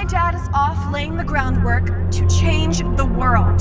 my dad is off laying the groundwork to change the world.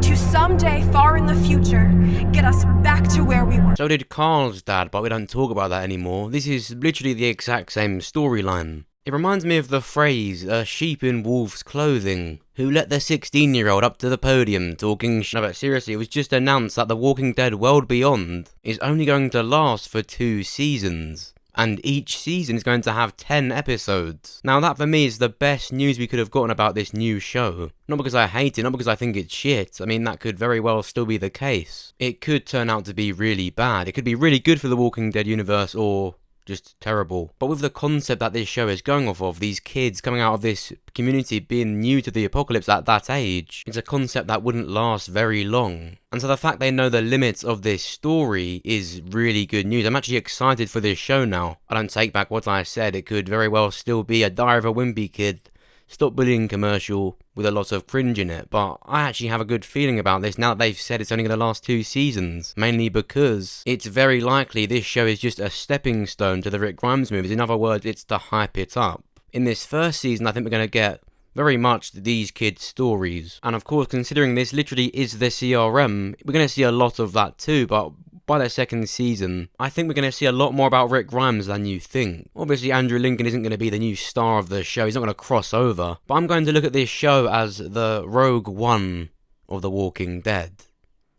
To someday, far in the future, get us back to where we were. So did Carl's dad, but we don't talk about that anymore. This is literally the exact same storyline. It reminds me of the phrase, a sheep in wolf's clothing, who let the 16-year-old up to the podium talking No, but seriously, it was just announced that The Walking Dead World Beyond is only going to last for 2 seasons. And each season is going to have 10 episodes. Now that for me is the best news we could have gotten about this new show. Not because I hate it, not because I think it's shit. I mean, that could very well still be the case. It could turn out to be really bad. It could be really good for the Walking Dead universe, or just terrible. But with the concept that this show is going off of, these kids coming out of this community being new to the apocalypse at that age, it's a concept that wouldn't last very long. And so the fact they know the limits of this story is really good news. I'm actually excited for this show now. I don't take back what I said, it could very well still be a Diary of a Wimpy Kid, Stop Bullying commercial with a lot of cringe in it, but I actually have a good feeling about this now that they've said it's only going to last 2 seasons, mainly because it's very likely this show is just a stepping stone to the Rick Grimes movies. In other words, it's to hype it up. In this first season, I think we're going to get very much these kids' stories, and of course, considering this literally is the CRM, we're going to see a lot of that too, but by the second season, I think we're going to see a lot more about Rick Grimes than you think. Obviously, Andrew Lincoln isn't going to be the new star of the show, he's not going to cross over, but I'm going to look at this show as the Rogue One of The Walking Dead.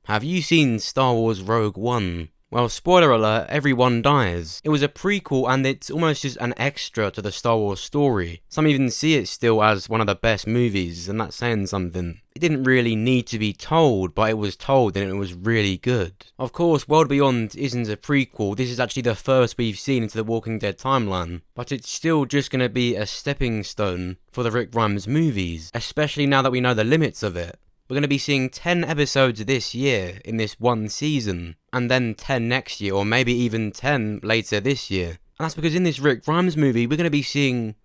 Have you seen Star Wars Rogue One? Well, spoiler alert, everyone dies. It was a prequel and it's almost just an extra to the Star Wars story. Some even see it still as one of the best movies, and that's saying something. It didn't really need to be told, but it was told and it was really good. Of course, World Beyond isn't a prequel, this is actually the first we've seen into the Walking Dead timeline, but it's still just going to be a stepping stone for the Rick Grimes movies, especially now that we know the limits of it. We're going to be seeing 10 episodes this year in this one season, and then 10 next year, or maybe even 10 later this year. And that's because in this Rick Grimes movie, we're going to be seeing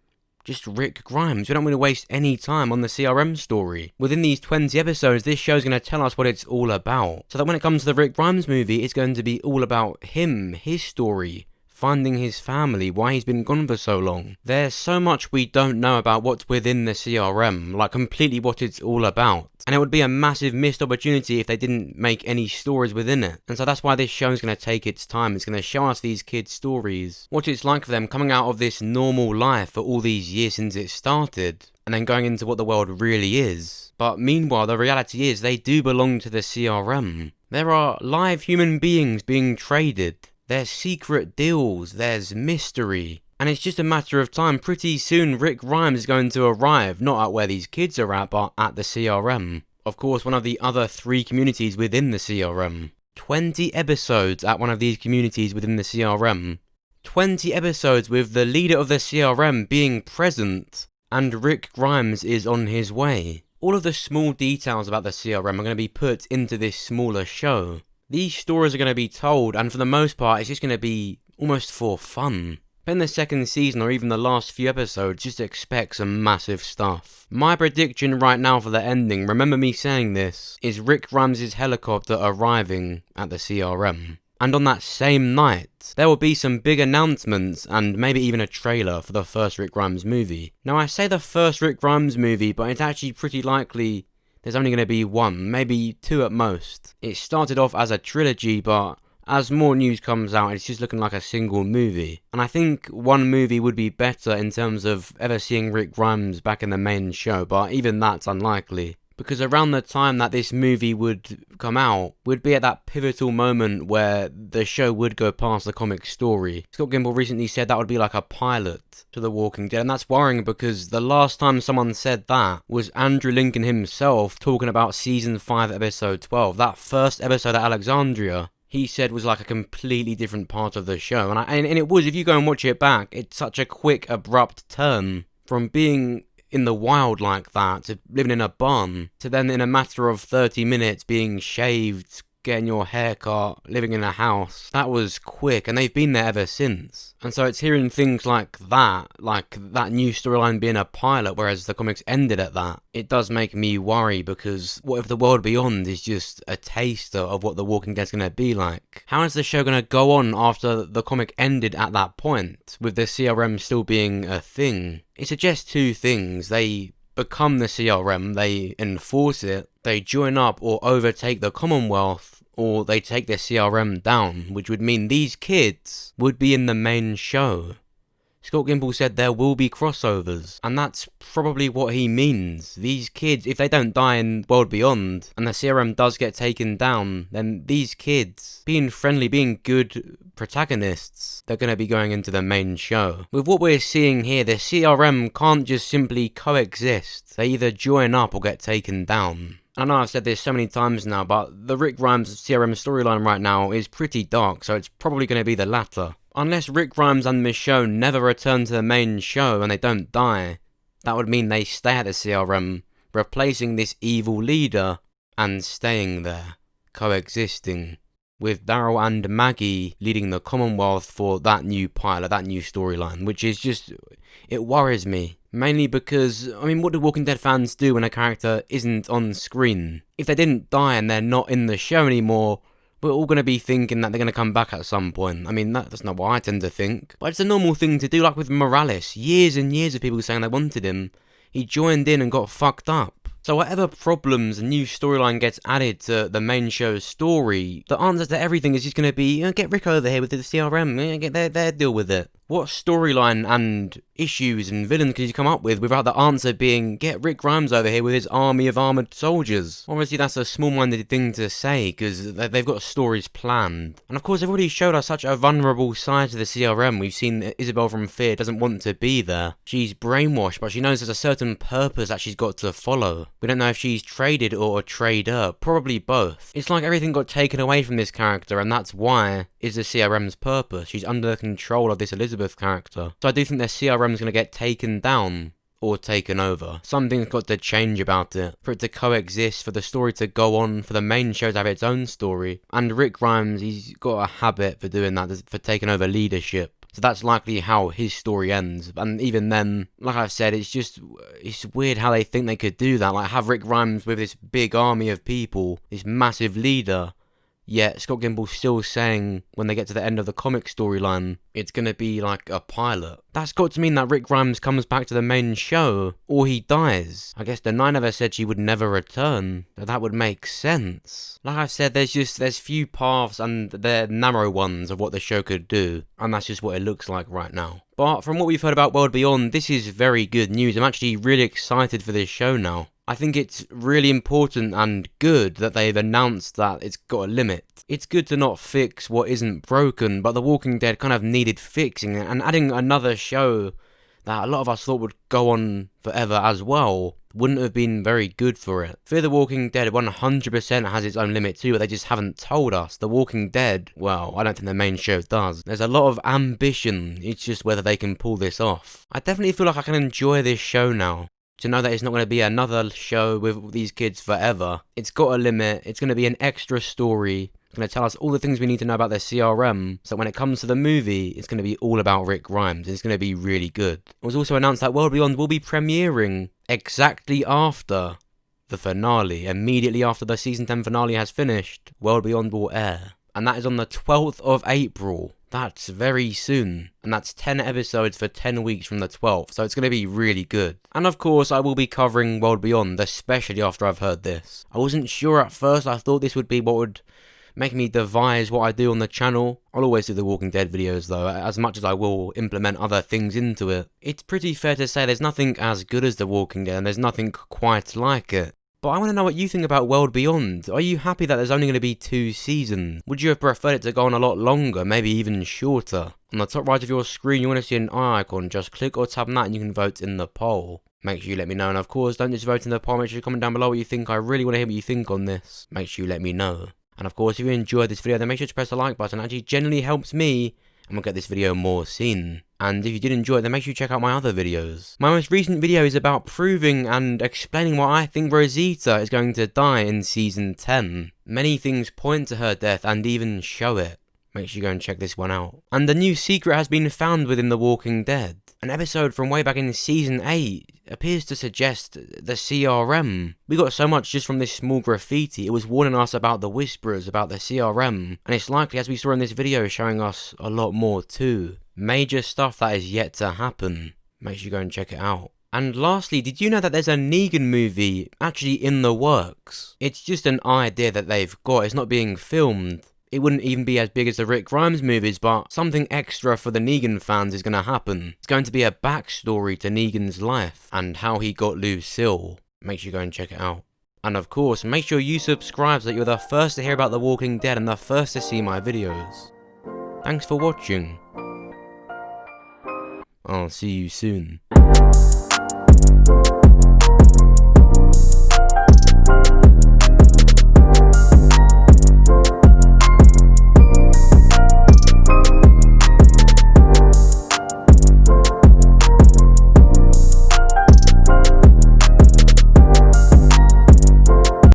just Rick Grimes. We don't want to waste any time on the CRM story. Within these 20 episodes, this show's going to tell us what it's all about. So that when it comes to the Rick Grimes movie, it's going to be all about him, his story, finding his family, why he's been gone for so long. There's so much we don't know about what's within the CRM, like completely what it's all about. And it would be a massive missed opportunity if they didn't make any stories within it. And so that's why this show is going to take its time. It's going to show us these kids' stories, what it's like for them coming out of this normal life for all these years since it started, and then going into what the world really is. But meanwhile, the reality is they do belong to the CRM. There are live human beings being traded. There's secret deals, there's mystery, and it's just a matter of time. Pretty soon Rick Grimes is going to arrive, not at where these kids are at, but at the CRM. Of course, one of the other 3 communities within the CRM. 20 episodes at one of these communities within the CRM. 20 episodes with the leader of the CRM being present, and Rick Grimes is on his way. All of the small details about the CRM are going to be put into this smaller show. These stories are going to be told, and for the most part, it's just going to be almost for fun. But in the second season, or even the last few episodes, just expect some massive stuff. My prediction right now for the ending, remember me saying this, is Rick Grimes' helicopter arriving at the CRM. And on that same night, there will be some big announcements, and maybe even a trailer for the first Rick Grimes movie. Now I say the first Rick Grimes movie, but it's actually pretty likely there's only going to be 1, maybe 2 at most. It started off as a trilogy, but as more news comes out, it's just looking like a single movie. And I think 1 movie would be better in terms of ever seeing Rick Grimes back in the main show, but even that's unlikely. Because around the time that this movie would come out, would be at that pivotal moment where the show would go past the comic story. Scott Gimple recently said that would be like a pilot to The Walking Dead, and that's worrying because the last time someone said that was Andrew Lincoln himself talking about Season 5, Episode 12. That first episode at Alexandria, he said was like a completely different part of the show. And it was, if you go and watch it back, it's such a quick, abrupt turn from being in the wild like that, to living in a barn, to then in a matter of 30 minutes being shaved, getting your hair cut, living in a house. That was quick, and they've been there ever since. And so it's hearing things like that new storyline being a pilot, whereas the comics ended at that. It does make me worry, because what if the world beyond is just a taster of what The Walking Dead's gonna be like? How is the show gonna go on after the comic ended at that point, with the CRM still being a thing? It suggests two things. They become the CRM, they enforce it, they join up or overtake the Commonwealth, or they take their CRM down, which would mean these kids would be in the main show. Scott Gimple said there will be crossovers, and that's probably what he means. These kids, if they don't die in World Beyond, and the CRM does get taken down, then these kids, being friendly, being good protagonists, they're going to be going into the main show. With what we're seeing here, the CRM can't just simply coexist. They either join up or get taken down. I know I've said this so many times now, but the Rick Grimes CRM storyline right now is pretty dark, so it's probably going to be the latter. Unless Rick Grimes and Michonne never return to the main show and they don't die, that would mean they stay at the CRM, replacing this evil leader and staying there, coexisting, with Daryl and Maggie leading the Commonwealth for that new pilot, that new storyline, which is just, it worries me. Mainly because, what do Walking Dead fans do when a character isn't on screen? If they didn't die and they're not in the show anymore, we're all going to be thinking that they're going to come back at some point. That's not what I tend to think. But it's a normal thing to do, like with Morales. Years and years of people saying they wanted him. He joined in and got fucked up. So whatever problems a new storyline gets added to the main show's story, the answer to everything is just going to be, get Rick over here with the CRM, get their deal with it. What storyline and issues and villains could you come up with without the answer being, get Rick Grimes over here with his army of armoured soldiers? Obviously that's a small-minded thing to say, because they've got stories planned. And of course they've already showed us such a vulnerable side to the CRM. We've seen Isabel from Fear doesn't want to be there. She's brainwashed, but she knows there's a certain purpose that she's got to follow. We don't know if she's traded or a trader, probably both. It's like everything got taken away from this character, and that's why is the CRM's purpose. She's under the control of this Elizabeth character. So I do think their CRM's going to get taken down or taken over. Something's got to change about it, for it to coexist, for the story to go on, for the main show to have its own story. And Rick Grimes, he's got a habit for doing that, for taking over leadership. So that's likely how his story ends. And even then, like I've said, it's weird how they think they could do that. Like, have Rick Grimes with this big army of people, this massive leader. Yet Scott Gimple's still saying, when they get to the end of the comic storyline, it's going to be like a pilot. That's got to mean that Rick Grimes comes back to the main show, or he dies. I guess the Nine of Us said she would never return, so that would make sense. Like I said, there's few paths, and they're narrow ones of what the show could do, and that's just what it looks like right now. But from what we've heard about World Beyond, this is very good news. I'm actually really excited for this show now. I think it's really important and good that they've announced that it's got a limit. It's good to not fix what isn't broken, but The Walking Dead kind of needed fixing, and adding another show that a lot of us thought would go on forever as well wouldn't have been very good for it. Fear the Walking Dead 100% has its own limit too, but they just haven't told us. The Walking Dead, well, I don't think the main show does. There's a lot of ambition, it's just whether they can pull this off. I definitely feel like I can enjoy this show now. To know that it's not going to be another show with these kids forever. It's got a limit, it's going to be an extra story. It's going to tell us all the things we need to know about their CRM, so when it comes to the movie, it's going to be all about Rick Grimes. It's going to be really good. It was also announced that World Beyond will be premiering exactly after the finale. Immediately after the season 10 finale has finished, World Beyond will air. And that is on the 12th of April. That's very soon. And that's 10 episodes for 10 weeks from the 12th, so it's going to be really good. And of course, I will be covering World Beyond, especially after I've heard this. I wasn't sure at first. I thought this would be what would make me devise what I do on the channel. I'll always do the Walking Dead videos though, as much as I will implement other things into it. It's pretty fair to say there's nothing as good as The Walking Dead, and there's nothing quite like it. But I want to know what you think about World Beyond. Are you happy that there's only going to be 2 seasons? Would you have preferred it to go on a lot longer, maybe even shorter? On the top right of your screen, you want to see an eye icon. Just click or tap on that and you can vote in the poll. Make sure you let me know, and of course, don't just vote in the poll, make sure you comment down below what you think. I really want to hear what you think on this. Make sure you let me know. And of course, if you enjoyed this video, then make sure to press the like button. It actually genuinely helps me and we'll get this video more seen. And if you did enjoy it, then make sure you check out my other videos. My most recent video is about proving and explaining why I think Rosita is going to die in Season 10. Many things point to her death and even show it. Make sure you go and check this one out. And a new secret has been found within The Walking Dead. An episode from way back in Season 8 appears to suggest the CRM. We got so much just from this small graffiti. It was warning us about the Whisperers, about the CRM. And it's likely, as we saw in this video, showing us a lot more too. Major stuff that is yet to happen. Make sure you go and check it out. And lastly, did you know that there's a Negan movie actually in the works? It's just an idea that they've got. It's not being filmed. It wouldn't even be as big as the Rick Grimes movies, but something extra for the Negan fans is going to happen. It's going to be a backstory to Negan's life and how he got Lucille. Make sure you go and check it out. And of course, make sure you subscribe so that you're the first to hear about The Walking Dead and the first to see my videos. Thanks for watching. I'll see you soon.